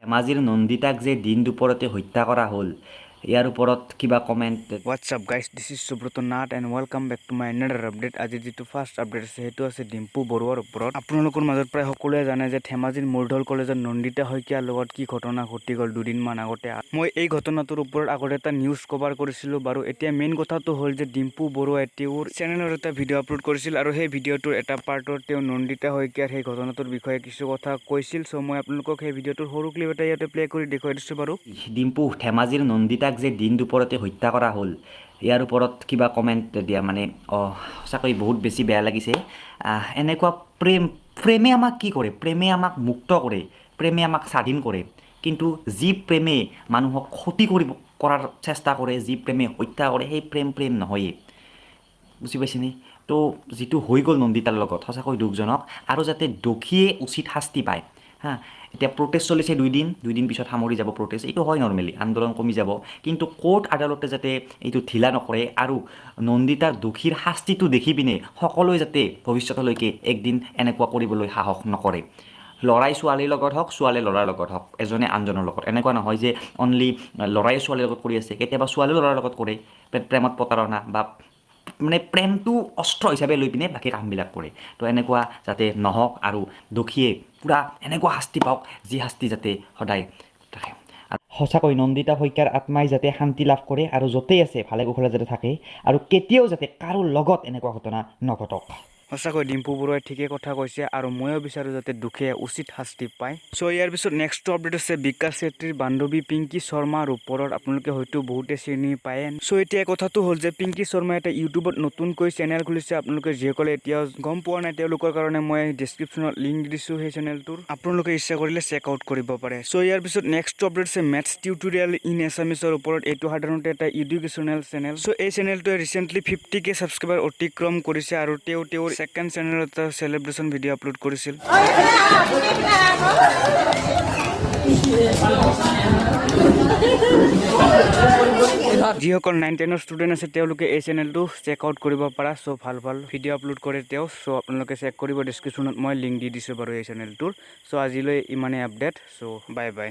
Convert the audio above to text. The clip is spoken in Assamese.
ধেমাজিৰ নন্দিতাক যে দিন দুপৰতে হত্যা কৰা হ'ল ইয়াৰ ওপৰত কিবা comment. What's up guys, this is Subroto Nath and welcome back to my another update. আজি যেটো ফাৰ্ষ্ট আপডেট আছে হেতু আছে ডিম্পু বৰুৱাৰ ওপৰত। আপোনালোকৰ মাজত প্ৰায় সকলোৱে জানে যে ধেমাজিৰ মৰিধল কলেজৰ নন্দিতা শইকীয়াৰ লগত কি ঘটনা ঘটি গ'ল দুদিনমান আগতে। মই এই ঘটনাটোৰ ওপৰত আগতে এটা নিউজ কভাৰ কৰিছিলোঁ বাৰু। এতিয়া মেইন কথাটো হ'ল যে ডিম্পু বৰুৱাই তেওঁৰ চেনেলৰ এটা ভিডিঅ' আপলোড কৰিছিল আৰু সেই ভিডিঅ'টোৰ এটা পাৰ্টত তেওঁ নন্দিতা শইকীয়াৰ সেই ঘটনাটোৰ বিষয়ে কিছু কথা কৈছিল। চ' মই আপোনালোকক সেই ভিডিঅ'টোৰ সৰু ক্লিপ এটা ইয়াতে প্লে কৰি দেখুৱাই দিছোঁ বাৰু। ডিম্পু ধেমাজিৰ নন্দিতাক যে দিন দুপৰতে হত্যা কৰা হ'ল ইয়াৰ ওপৰত কিবা কমেণ্ট দিয়া মানে সঁচাকৈ বহুত বেছি বেয়া লাগিছে। এনেকুৱা প্ৰেমে আমাক কি কৰে? প্ৰেমে আমাক মুক্ত কৰে, প্ৰেমে আমাক স্বাধীন কৰে। কিন্তু যি প্ৰেমে মানুহক ক্ষতি কৰাৰ চেষ্টা কৰে, যি প্ৰেমে হত্যা কৰে, সেই প্ৰেম নহয়েই। বুজি পাইছেনে? তো যিটো হৈ গ'ল নন্দিতাৰ লগত সঁচাকৈ দুখজনক, আৰু যাতে দোষীয়ে উচিত শাস্তি পায়। এতিয়া প্ৰটেষ্ট চলিছে দুইদিন পিছত সামৰি যাব প্ৰটেষ্ট, এইটো হয় নৰ্মেলি, আন্দোলন কমি যাব। কিন্তু কোৰ্ট আদালতে যাতে এইটো ঢিলা নকৰে আৰু নন্দিতাৰ দোষীৰ শাস্তিটো দেখি পিনে সকলোৱে যাতে ভৱিষ্যতলৈকে একদিন এনেকুৱা কৰিবলৈ সাহস নকৰে। ল'ৰাই ছোৱালীৰ লগত হওক, ছোৱালীয়ে ল'ৰাৰ লগত হওক, এজনে আনজনৰ লগত। এনেকুৱা নহয় যে অনলি ল'ৰাই ছোৱালীৰ লগত কৰি আছে, কেতিয়াবা ছোৱালীও ল'ৰাৰ লগত কৰে, প্ৰেমত প্ৰতাৰণা বা মানে প্ৰেমটো অস্ত্ৰ হিচাপে লৈ পিনে বাকী কামবিলাক কৰে। তো এনেকুৱা যাতে নহওক আৰু দোষীয়ে পূৰা এনেকুৱা শাস্তি পাওক যি শাস্তি যাতে সদায় থাকে। সঁচাকৈ নন্দিতা শইকীয়াৰ আত্মাই যাতে শান্তি লাভ কৰে আৰু য'তেই আছে ভালে কুশলে যাতে থাকে আৰু কেতিয়াও যাতে কাৰো লগত এনেকুৱা ঘটনা নঘটক। সঁচাকৈ ডিম্পু বৰুৱাই ঠিকে কথা কৈছে আৰু ময়ো বিচাৰোঁ যাতে দুখে উচিত শাস্তি পায়। চ' ইয়াৰ পিছত নেক্সট আপডেট আছে বিকাশ চেত্ৰীৰ বান্ধৱী পিংকি শৰ্মাৰ ওপৰত। আপোনালোকে হয়তো বহুতে চিনি পায়। চ' এতিয়া কথাটো হ'ল যে পিংকি শৰ্মাই এটা ইউটিউবত নতুনকৈ চেনেল খুলিছে। আপোনালোকে যিসকলে এতিয়াও গম পোৱা নাই তেওঁলোকৰ কাৰণে মই ডিছক্ৰিপশ্যনত লিংক দি দিছোঁ সেই চেনেলটোৰ, আপোনালোকে ইচ্ছা কৰিলে চেক আউট কৰিব পাৰে। চ' ইয়াৰ পিছত নেক্সট আপডেট আছে মেথছ টিউটৰিয়েল ইন এছামিছৰ ওপৰত। এইটো সাধাৰণতে এটা এডুকেশ্যনেল চেনেল। চ' এই চেনেলটোৱে ৰিচেণ্টলি 50K ছাবস্ক্ৰাইবাৰ অতিক্ৰম কৰিছে আৰু তেওঁৰ সেকেন্ড চেনেলত এটা সেলিব্ৰেশন ভিডিঅ' আপলোড কৰিছিল। যিসকল 9-10 ষ্টুডেণ্ট আছে তেওঁলোকে এই চেনেলটো চেক আউট কৰিব পাৰা। চ' ভাল ভিডিঅ' আপলোড কৰে তেওঁ। চ' আপোনালোকে চেক কৰিব, ডিছক্ৰিপশ্যনত মই লিংক দি দিছোঁ বাৰু এই চেনেলটোৰ। চ' আজিলৈ ইমানেই আপডেট। চ' বাই বাই।